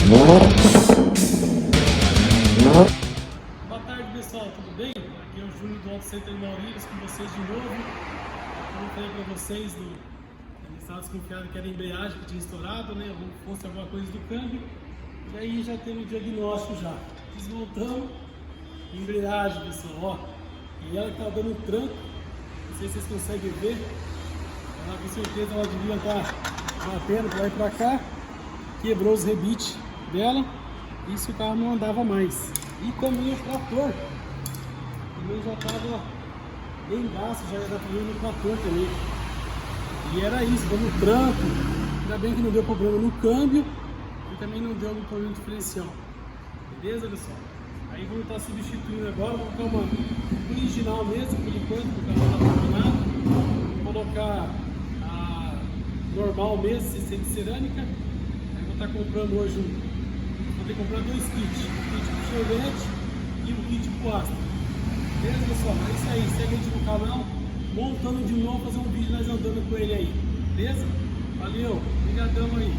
Boa tarde, pessoal, tudo bem? Aqui é o Júnior do Auto Center Maurílio com vocês de novo. Como eu falei para vocês, eles estavam desconfiados que era a embreagem que tinha estourado, né? Ou fosse alguma coisa do câmbio. E aí já teve o diagnóstico já. Desmontamos a embreagem, pessoal, ó. E ela que tá dando um tranco, não sei se vocês conseguem ver. Ela com certeza ela devia estar batendo para lá e para cá. Quebrou os rebites dela. Isso o carro não andava mais. E também o trator também já estava bem gasto, já era problema no trator também. E era isso, dando tranco. Ainda bem que não deu problema no câmbio e também não deu problema no diferencial. Beleza, pessoal? Aí vamos estar substituindo agora, vou colocar uma original mesmo, por enquanto, porque ela está funcionando. Vou colocar a normal mesmo, sem cerâmica. Aí vou estar comprando hoje vou ter que comprar dois kits, um kit pro Chevette e um kit pro Astra. Beleza, pessoal? É isso aí, segue a gente no canal, montando de novo, fazer um vídeo nós andando com ele aí. Beleza? Valeu, obrigadão aí.